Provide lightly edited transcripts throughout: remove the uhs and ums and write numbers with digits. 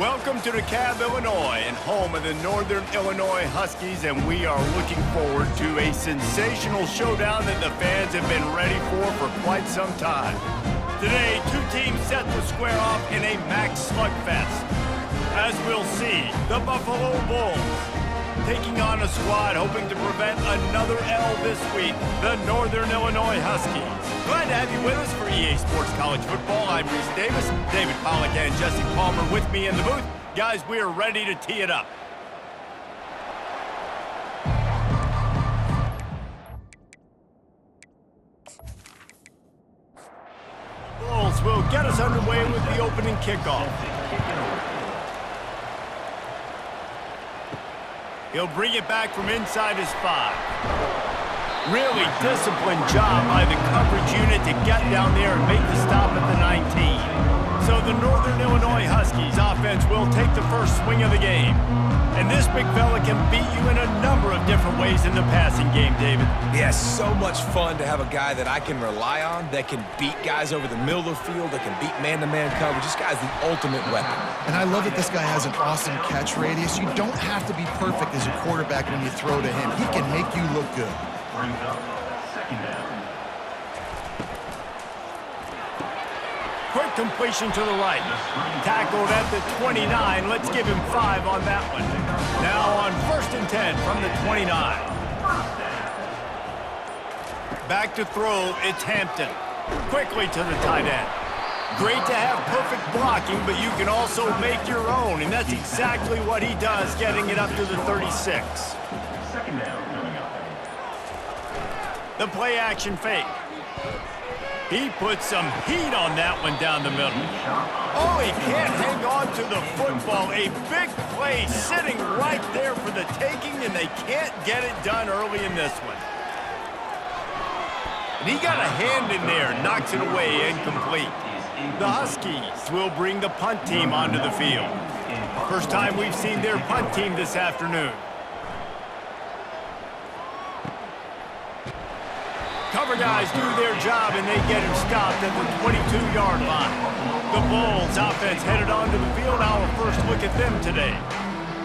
Welcome to DeKalb, Illinois, and home of the Northern Illinois Huskies, and we are looking forward to a sensational showdown that the fans have been ready for quite some time. Today, two teams set to square off in a MAC slugfest. As we'll see, the Buffalo Bulls taking on a squad hoping to prevent another L this week, the Northern Illinois Huskies. Glad to have you with us for EA Sports College Football. I'm Reese Davis, David Pollack and Jesse Palmer with me in the booth. Guys, we are ready to tee it up. The Bulls will get us underway with the opening kickoff. He'll bring it back from inside his 5. Really disciplined job by the coverage unit to get down there and make the stop at the 19. So the Northern Illinois Huskies offense will take the first swing of the game. And this big fella can beat you in a number of different ways in the passing game, David. Yeah, so much fun to have a guy that I can rely on, that can beat guys over the middle of the field, that can beat man-to-man coverage. This guy's the ultimate weapon. And I love that this guy has an awesome catch radius. You don't have to be perfect as a quarterback when you throw to him. He can make you look good. Brings up second down. Quick completion to the right. Tackled at the 29. Let's give him 5 on that one. Now on 1st and 10 from the 29. Back to throw, it's Hampton. Quickly to the tight end. Great to have perfect blocking, but you can also make your own, and that's exactly what he does, getting it up to the 36. Second down coming up. The play action fake. He puts some heat on that one down the middle. Oh, he can't hang on to the football. A big play sitting right there for the taking, and they can't get it done early in this one. And he got a hand in there, knocks it away, incomplete. The Huskies will bring the punt team onto the field. First time we've seen their punt team this afternoon. Cover guys do their job, and they get him stopped at the 22-yard line. The Bulls offense headed onto the field. Our first look at them today.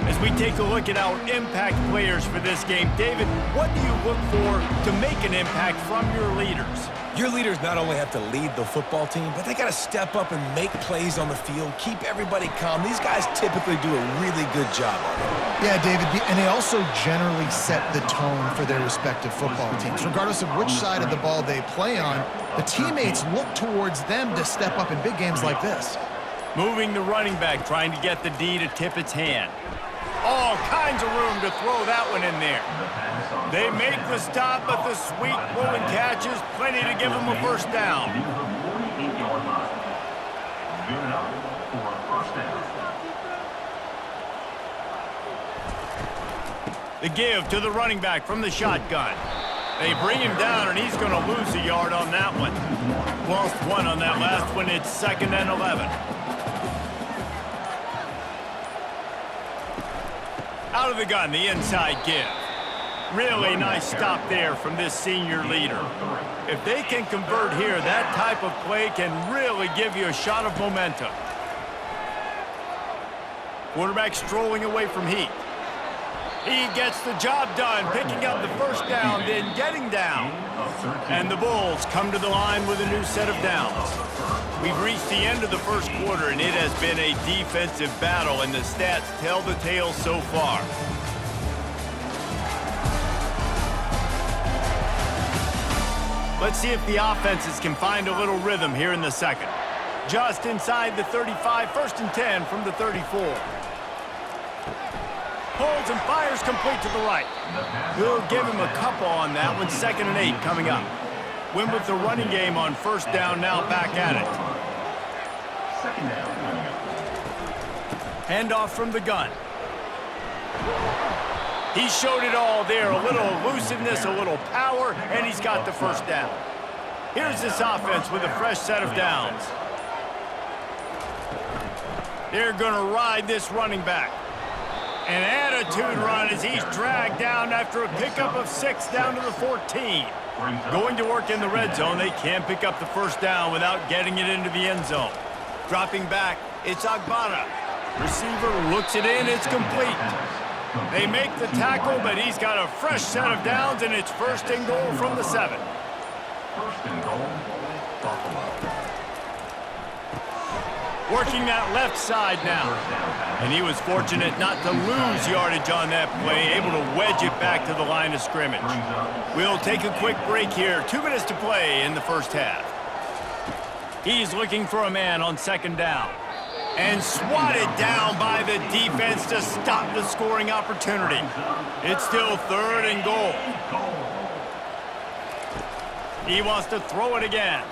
As we take a look at our impact players for this game, David, what do you look for to make an impact from your leaders? Your leaders not only have to lead the football team, but they got to step up and make plays on the field, keep everybody calm. These guys typically do a really good job on it. Yeah, David, and they also generally set the tone for their respective football teams. Regardless of which side of the ball they play on, the teammates look towards them to step up in big games like this. Moving the running back, trying to get the D to tip its hand. All kinds of room to throw that one in there. They make the stop, but the sweet pulling catch is plenty to give them a first down. Good enough for a first down. The give to the running back from the shotgun. They bring him down, and he's going to lose a yard on that one. Lost 1 on that last one. It's 2nd and 11. Out of the gun, the inside give. Really nice stop there from this senior leader. If they can convert here, that type of play can really give you a shot of momentum. Quarterback strolling away from heat. He gets the job done, picking up the first down, then getting down. And the Bulls come to the line with a new set of downs. We've reached the end of the first quarter, and it has been a defensive battle, and the stats tell the tale so far. Let's see if the offenses can find a little rhythm here in the second. Just inside the 35, 1st and 10 from the 34. Holds and fires complete to the right. We'll give him a couple on that one. 2nd and 8 coming up. Win with the running game on first down, now back at it. Second down coming up. Handoff from the gun. He showed it all there. A little elusiveness, a little power, and he's got the first down. Here's this offense with a fresh set of downs. They're going to ride this running back. An attitude run as he's dragged down after a pickup of 6 down to the 14. Going to work in the red zone, they can't pick up the first down without getting it into the end zone. Dropping back, it's Agbana. Receiver looks it in, it's complete. They make the tackle, but he's got a fresh set of downs, and it's 1st and goal from the 7. 1st and goal, Buffalo. Working that left side now. And he was fortunate not to lose yardage on that play, able to wedge it back to the line of scrimmage. We'll take a quick break here. 2 minutes to play in the first half. He's looking for a man on 2nd down. And swatted down by the defense to stop the scoring opportunity. It's still 3rd and goal. He wants to throw it again.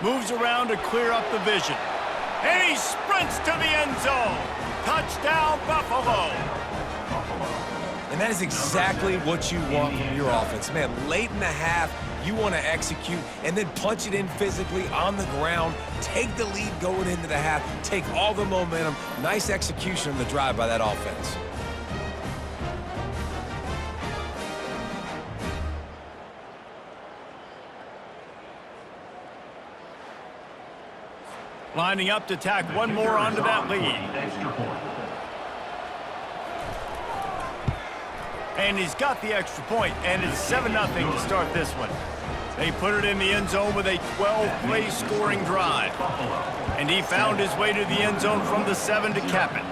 Moves around to clear up the vision. And he sprints to the end zone. Touchdown, Buffalo. And that is exactly what you want from your offense. Man, late in the half, you want to execute and then punch it in physically on the ground, take the lead going into the half, take all the momentum. Nice execution on the drive by that offense. Lining up to tack one more onto that lead. Extra point. And he's got the extra point, and it's 7-0 to start this one. They put it in the end zone with a 12-play scoring drive. And he found his way to the end zone from the 7 to cap it.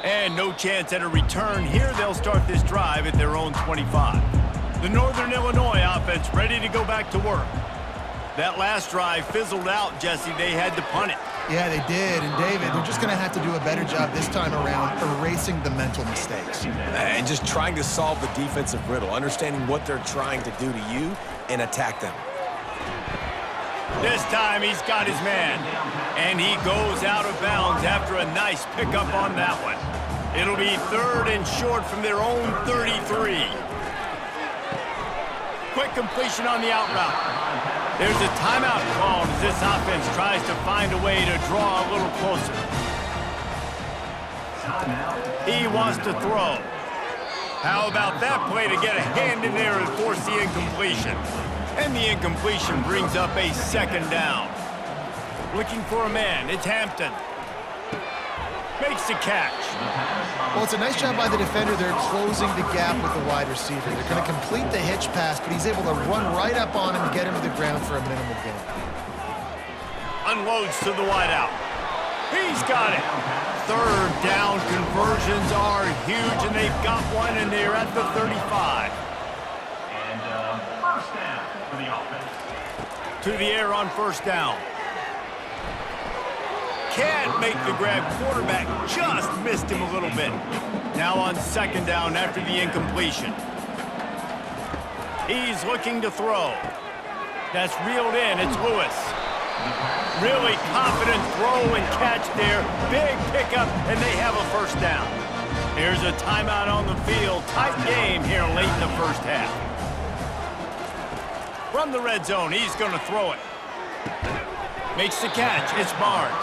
And no chance at a return here. They'll start this drive at their own 25. The Northern Illinois offense ready to go back to work. That last drive fizzled out, Jesse. They had to punt it. Yeah, they did. And, David, they're just going to have to do a better job this time around erasing the mental mistakes. And just trying to solve the defensive riddle, understanding what they're trying to do to you and attack them. This time he's got his man. And he goes out of bounds after a nice pickup on that one. It'll be 3rd and short from their own 33. Quick completion on the out route. There's a timeout called as this offense tries to find a way to draw a little closer. He wants to throw. How about that play to get a hand in there and force the incompletion? And the incompletion brings up a 2nd down. Looking for a man. It's Hampton. Makes the catch. Well, it's a nice job by the defender. They're closing the gap with the wide receiver. They're going to complete the hitch pass, but he's able to run right up on him and get him to the ground for a minimal gain. Unloads to the wideout. He's got it. 3rd down conversions are huge, and they've got one, and they're at the 35. And 1st down for the offense. To the air on 1st down. Can't make the grab. Quarterback just missed him a little bit. Now on 2nd down after the incompletion. He's looking to throw. That's reeled in. It's Lewis. Really confident throw and catch there. Big pickup, and they have a 1st down. Here's a timeout on the field. Tight game here late in the first half. From the red zone, he's going to throw it. Makes the catch. It's Barnes.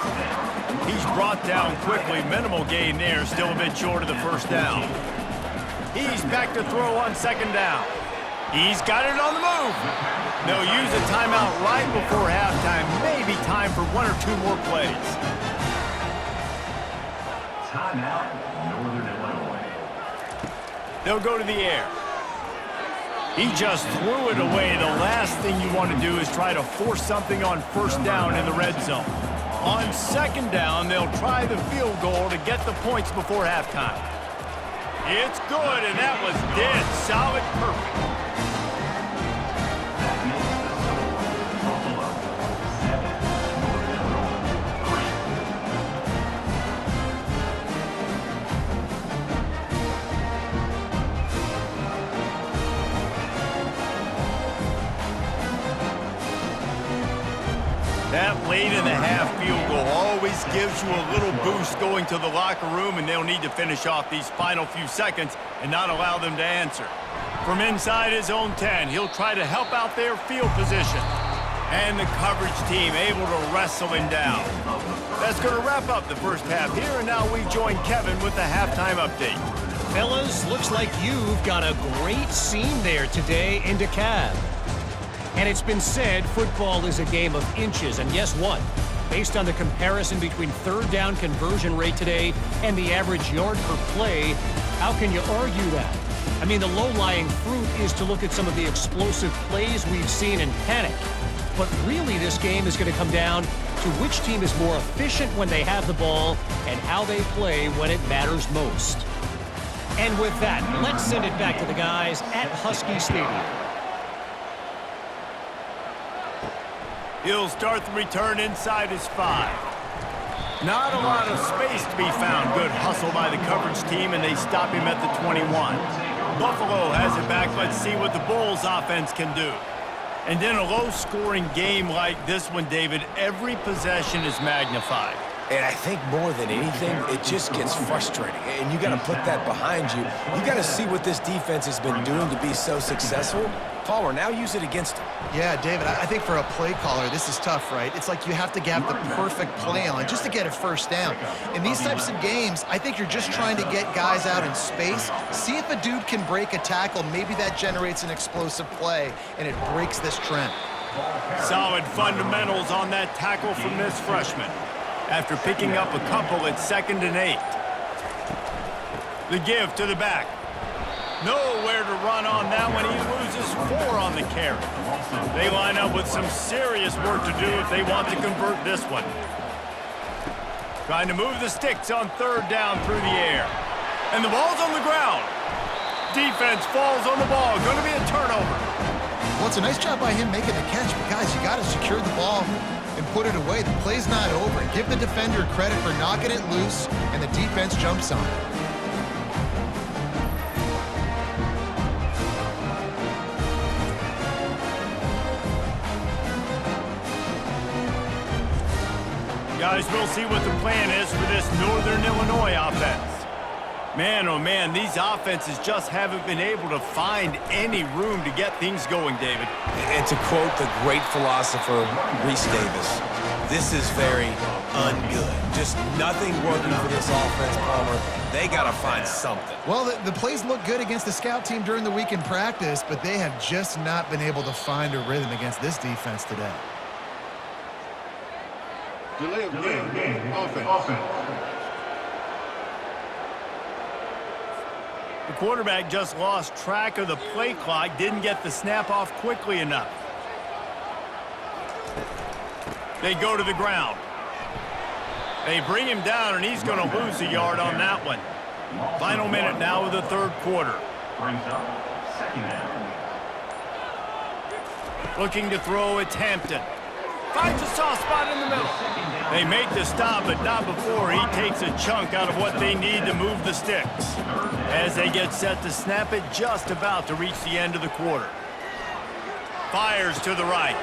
He's brought down quickly. Minimal gain there. Still a bit short of the 1st down. He's back to throw on 2nd down. He's got it on the move. They'll use a timeout right before halftime. Maybe time for 1 or 2 more plays. Timeout, Northern Illinois. They'll go to the air. He just threw it away. The last thing you want to do is try to force something on 1st down in the red zone. On 2nd down, they'll try the field goal to get the points before halftime. It's good, and that was dead solid perfect. Buffalo, 7, Northern Illinois, 3. That late in the half field goal always gives you a little boost going to the locker room, and they'll need to finish off these final few seconds and not allow them to answer. From inside his own 10, he'll try to help out their field position. And the coverage team able to wrestle him down. That's going to wrap up the first half here, and now we join Kevin with the halftime update. Fellas, looks like you've got a great scene there today in DeKalb. And it's been said football is a game of inches, and guess what? Based on the comparison between third down conversion rate today and the average yard per play, how can you argue that? I mean, the low-lying fruit is to look at some of the explosive plays we've seen and panic. But really, this game is going to come down to which team is more efficient when they have the ball and how they play when it matters most. And with that, let's send it back to the guys at Husky Stadium. He'll start the return inside his 5. Not a lot of space to be found. Good hustle by the coverage team, and they stop him at the 21. Buffalo has it back. Let's see what the Bulls offense can do. And in a low-scoring game like this one, David, every possession is magnified. And I think more than anything, it just gets frustrating. And you got to put that behind you. You got to see what this defense has been doing to be so successful. Palmer, now use it against him. Yeah, David, I think for a play caller, this is tough, right? It's like you have to have the perfect play on just to get a first down. In these types of games, I think you're just trying to get guys out in space, see if a dude can break a tackle. Maybe that generates an explosive play, and it breaks this trend. Solid fundamentals on that tackle from this freshman. After picking up a couple at 2nd and 8. The give to the back. Nowhere to run on that one. He loses 4 on the carry. They line up with some serious work to do if they want to convert this one. Trying to move the sticks on 3rd down through the air. And the ball's on the ground. Defense falls on the ball. Going to be a turnover. Well, it's a nice job by him making the catch, but guys, you got to secure the ball and put it away. The play's not over. Give the defender credit for knocking it loose, and the defense jumps on it. Guys, we'll see what the plan is for this Northern Illinois offense. Man, oh man, these offenses just haven't been able to find any room to get things going, David. And to quote the great philosopher, Reese Davis, this is very ungood. Just nothing working for this offense, Palmer. They got to find something. Well, the plays look good against the scout team during the week in practice, but they have just not been able to find a rhythm against this defense today. Delay of game. Offense. The quarterback just lost track of the play clock, didn't get the snap off quickly enough. They go to the ground. They bring him down, and he's going to lose a yard on that one. Final minute now of the 3rd quarter. Brings up 2nd down. Looking to throw, it's Hampton. Finds a soft spot in the middle. They make the stop, but not before he takes a chunk out of what they need to move the sticks. As they get set to snap it, just about to reach the end of the quarter. Fires to the right.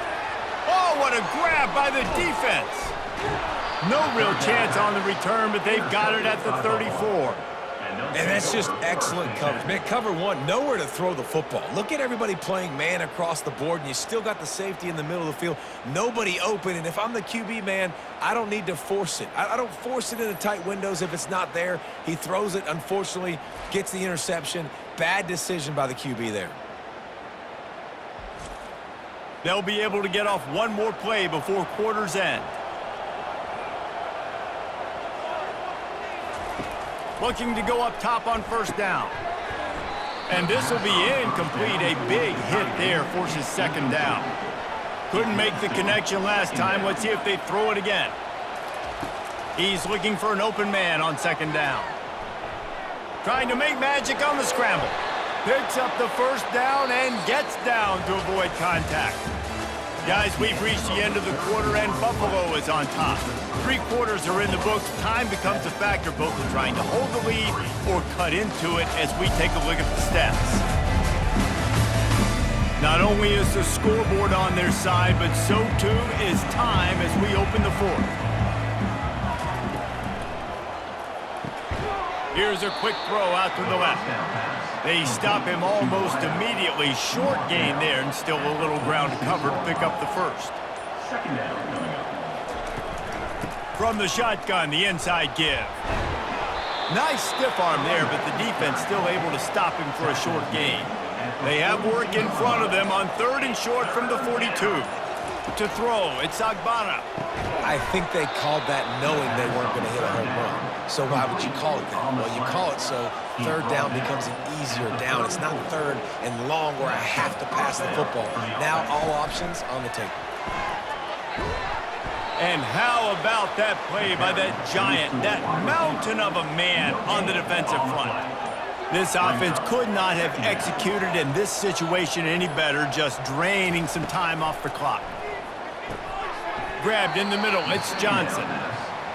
Oh, what a grab by the defense. No real chance on the return, but they've got it at the 34. And that's just excellent coverage. Man, cover 1, nowhere to throw the football. Look at everybody playing man across the board, and you still got the safety in the middle of the field. Nobody open, and if I'm the QB, man, I don't need to force it. I don't force it into tight windows if it's not there. He throws it, unfortunately, gets the interception. Bad decision by the QB there. They'll be able to get off one more play before quarter's end. Looking to go up top on 1st down. And this will be incomplete. A big hit there forces 2nd down. Couldn't make the connection last time. Let's see if they throw it again. He's looking for an open man on 2nd down. Trying to make magic on the scramble. Picks up the 1st down and gets down to avoid contact. Guys, we've reached the end of the quarter, and Buffalo is on top. 3 quarters are in the books. Time becomes a factor, both in trying to hold the lead or cut into it as we take a look at the stats. Not only is the scoreboard on their side, but so too is time as we open the 4th. Here's a quick throw out to the left. They stop him almost immediately. Short gain there, and still a little ground to cover to pick up the 1st. 2nd down coming up. From the shotgun, the inside give. Nice stiff arm there, but the defense still able to stop him for a short gain. They have work in front of them on 3rd and short from the 42. To throw, it's Agbana. I think they called that knowing they weren't going to hit a home run. So why would you call it that? Well, you call it so third down becomes an easier down. It's not third and long where I have to pass the football. Now all options on the table. And how about that play by that giant, that mountain of a man on the defensive front? This offense could not have executed in this situation any better, just draining some time off the clock. Grabbed in the middle, it's Johnson.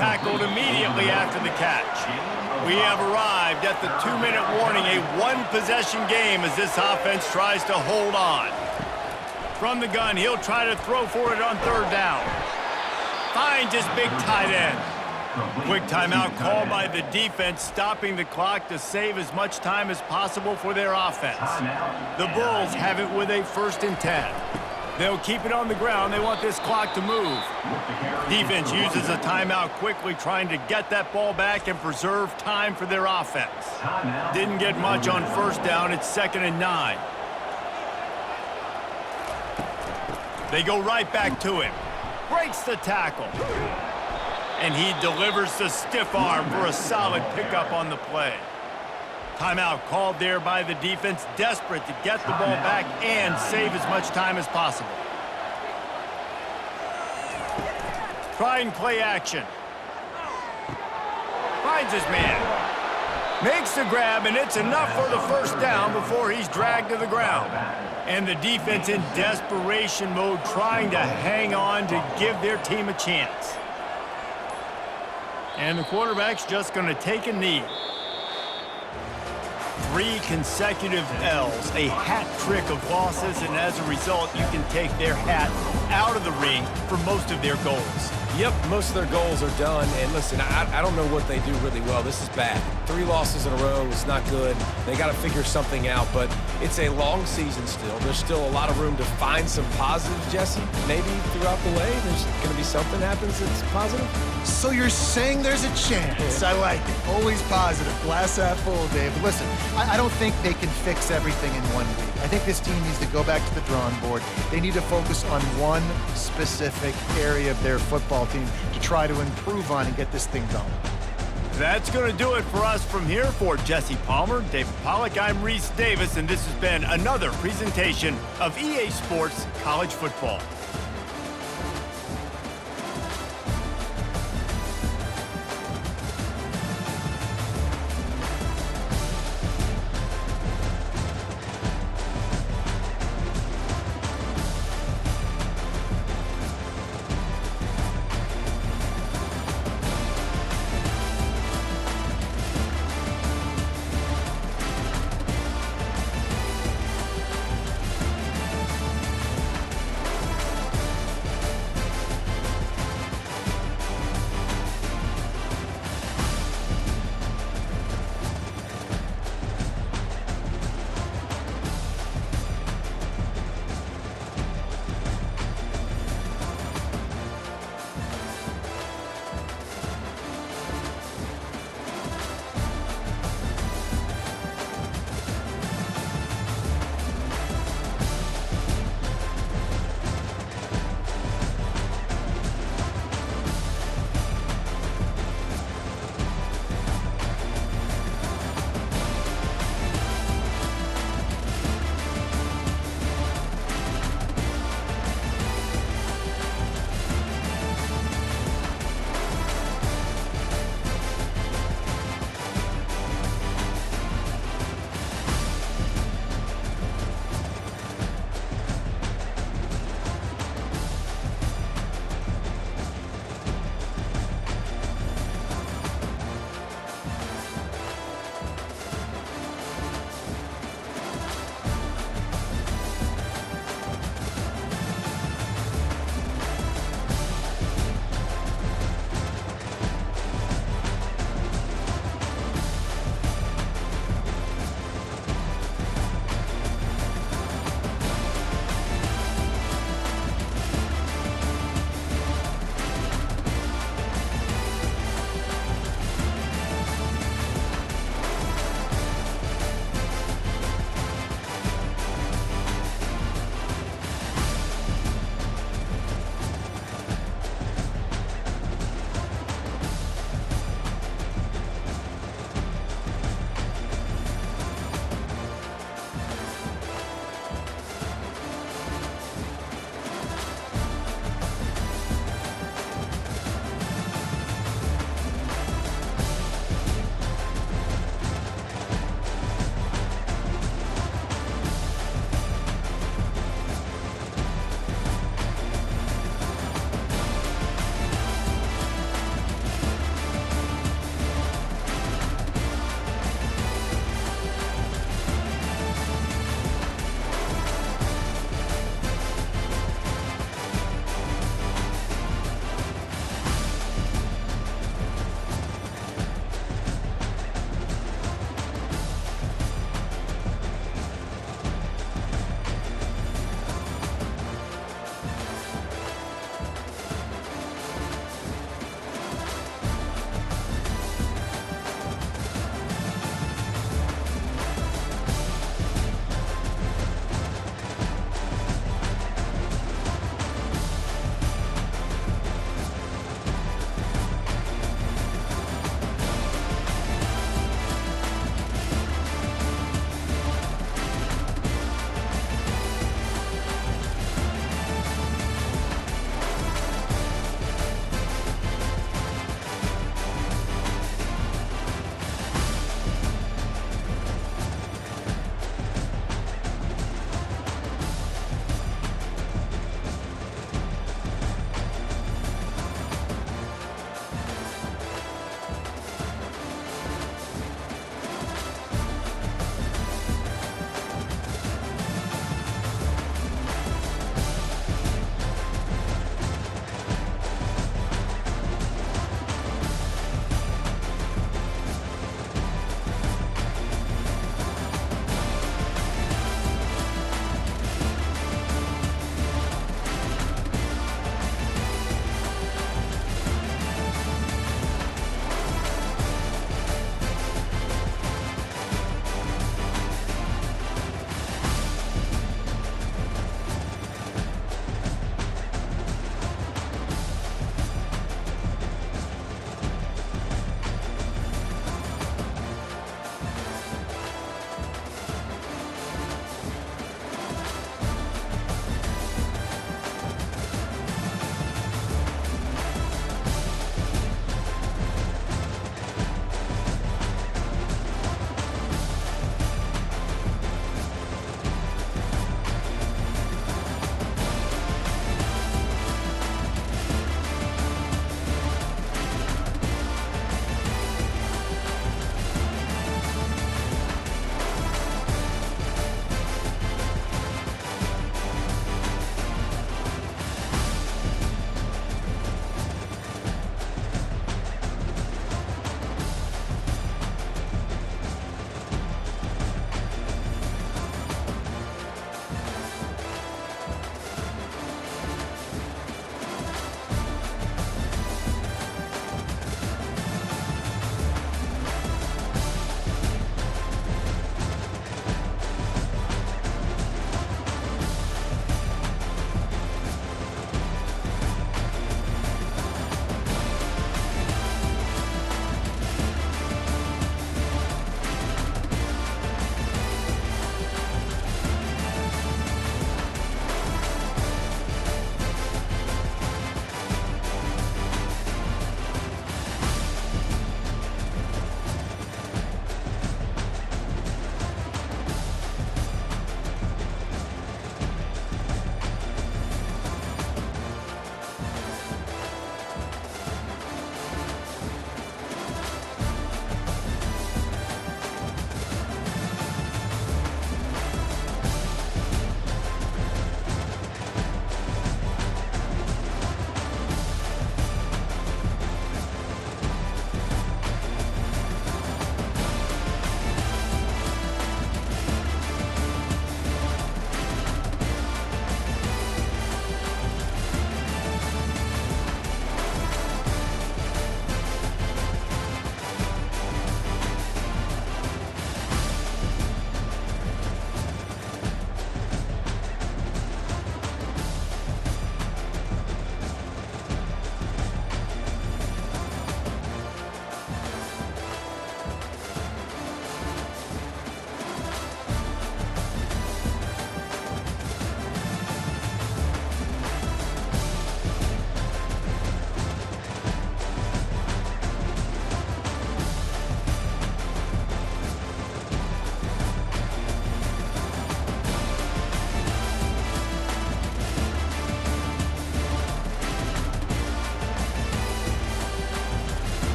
Tackled immediately after the catch. We have arrived at the 2-minute warning, a one-possession game as this offense tries to hold on. From the gun, he'll try to throw for it on third down. Finds his big tight end. Quick timeout called by the defense, stopping the clock to save as much time as possible for their offense. The Bulls have it with a 1st and 10. They'll keep it on the ground. They want this clock to move. Defense uses a timeout quickly, trying to get that ball back and preserve time for their offense. Didn't get much on 1st down. It's 2nd and 9. They go right back to him. Breaks the tackle. And he delivers the stiff arm for a solid pickup on the play. Timeout called there by the defense, desperate to get the ball back and save as much time as possible. Trying play action. Finds his man. Makes the grab, and it's enough for the 1st down before he's dragged to the ground. And the defense in desperation mode, trying to hang on to give their team a chance. And the quarterback's just going to take a knee. 3 consecutive L's, a hat trick of losses, and as a result, you can take their hat out of the ring for most of their goals. Yep, most of their goals are done. And listen, I don't know what they do really well. This is bad. 3 losses in a row is not good. They got to figure something out, but it's a long season still. There's still a lot of room to find some positives, Jesse. Maybe throughout the way, there's going to be something happens that's positive. So you're saying there's a chance. I like it. Always positive. Glass half full, Dave. But listen, I don't think they can fix everything in 1 week. I think this team needs to go back to the drawing board. They need to focus on one specific area of their football team to try to improve on and get this thing going. That's going to do it for us from here. For Jesse Palmer, David Pollack, I'm Reese Davis, and this has been another presentation of EA Sports College Football.